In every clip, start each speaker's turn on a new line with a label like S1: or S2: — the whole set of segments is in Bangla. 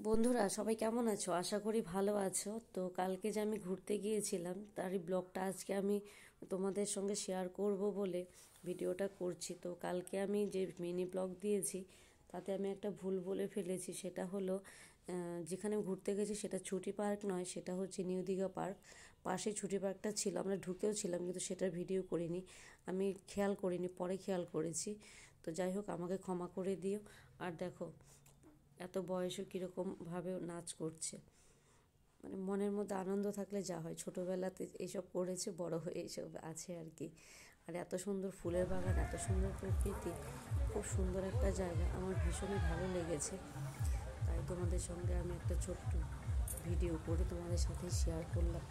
S1: বন্ধুরা সবাই কেমন আছো? আশা করি ভালো আছো। তো কালকে যে আমি ঘুরতে গিয়েছিলাম তারই ব্লগটা আজকে আমি তোমাদের সঙ্গে শেয়ার করব বলে ভিডিওটা করছি। তো কালকে আমি যে মিনি ব্লগ দিয়েছি তাতে আমি একটা ভুল বলে ফেলেছি। সেটা হলো যেখানে ঘুরতে গেছি সেটা ছুটি পার্ক নয়, সেটা হচ্ছে নিউ দীঘা পার্ক। পাশে ছুটি পার্কটা ছিল, আমরা ঢুকেও ছিলাম কিন্তু সেটার ভিডিও করিনি, আমি খেয়াল করিনি, পরে খেয়াল করেছি। তো যাই হোক, আমাকে ক্ষমা করে দিও। আর দেখো এত বয়সও কীরকমভাবে নাচ করছে, মানে মনের মধ্যে আনন্দ থাকলে যা হয়, ছোটোবেলাতে এইসব করেছে, বড় হয়ে এইসব আছে আর কি। আর এত সুন্দর ফুলের বাগান, এত সুন্দর প্রকৃতি, খুব সুন্দর একটা জায়গা, আমার ভীষণই ভালো লেগেছে। তাই তোমাদের সঙ্গে আমি একটা ছোট্ট ভিডিও করে তোমাদের সাথে শেয়ার করলাম।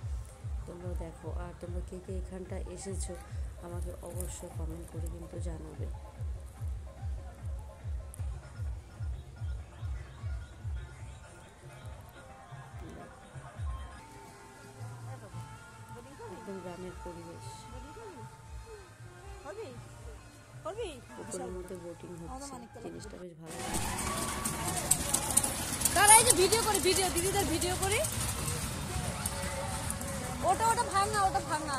S1: তোমরা দেখো, আর তোমরা কে কে এখানটা এসেছো আমাকে অবশ্যই কমেন্ট করে কিন্তু জানাবে। একদম গ্রামের পরিবেশ, পুকুরের মধ্যে বোটিং হচ্ছে, জিনিসটা বেশ ভালো।
S2: দাঁড়া, এই যে ভিডিও করি, দিদিদের ভিডিও করি। ওটা ভাঙা।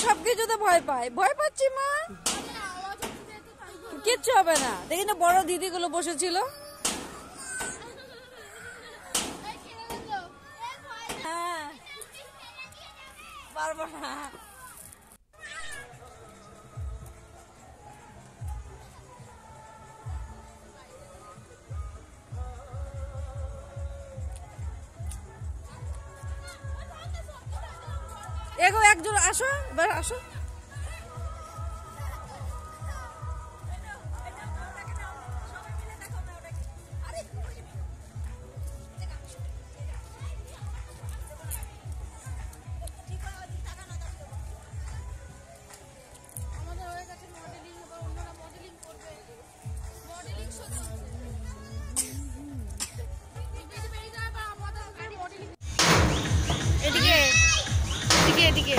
S2: সব কিছুতে ভয় পাচ্ছি মা, কিচ্ছু হবে না। দেখি না বড় দিদিগুলো বসেছিল, হ্যাঁ পারবো না। এগো একজন আসো, এবার আসো। এদিকে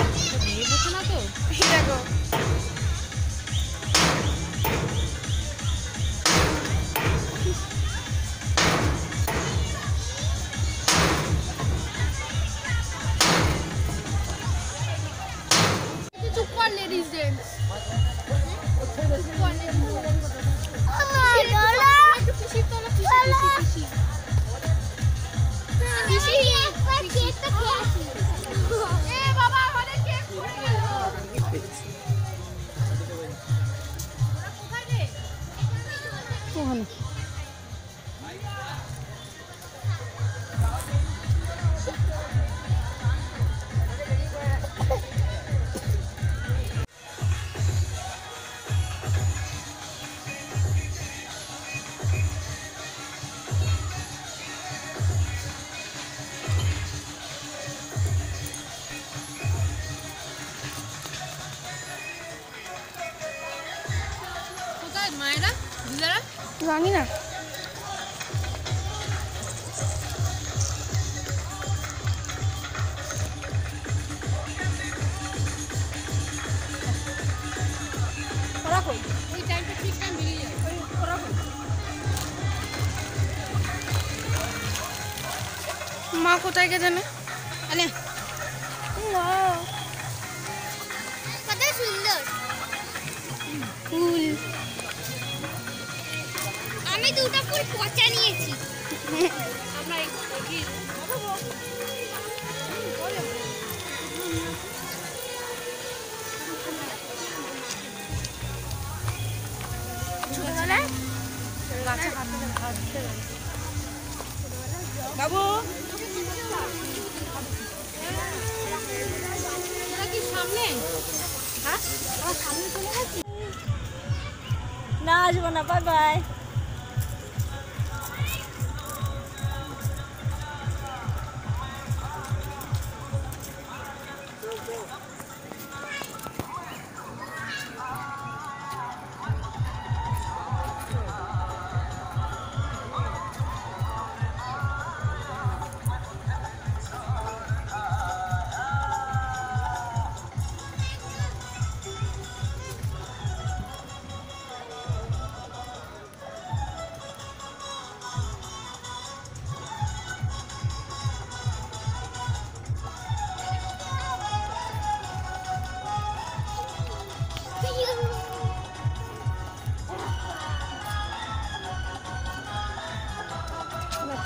S2: বুঝছো না তো, দেখো মায়েরা দিদারা জানি না। মা কোথায় গেছে না?
S3: কত সুন্দর
S2: ফুল।
S3: আমি দুটো ফুল পচা নিয়েছি।
S2: বাবু
S3: সামনে, হ্যাঁ
S1: না আসবো না, বাই বাই।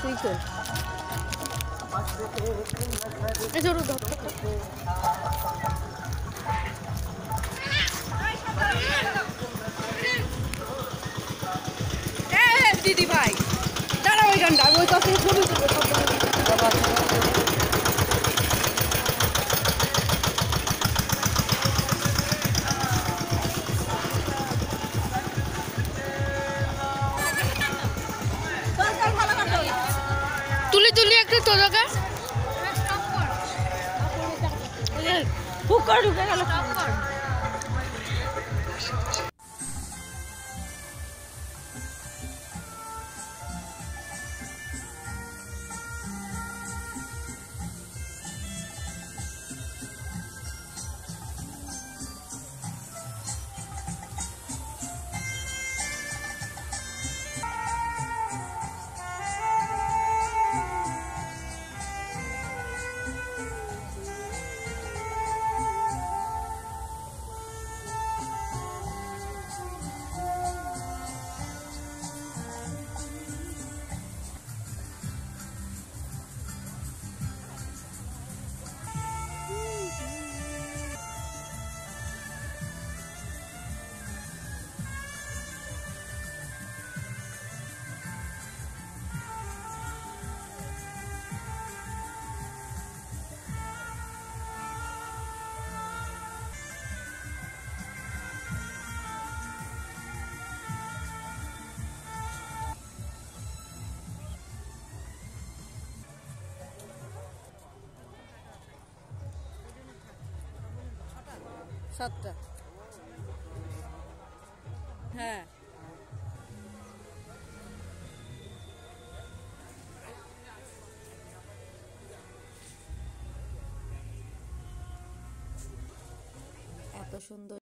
S1: তুই তো
S2: দিদি ভাই দাঁড়াও ওইখানটা, আমি ওই কাছে ছবি তুলবো। তুলি তুলি একটু তোকে
S1: ফুক করে ঢুকে গেল। সাতটা, হ্যাঁ। এত সুন্দর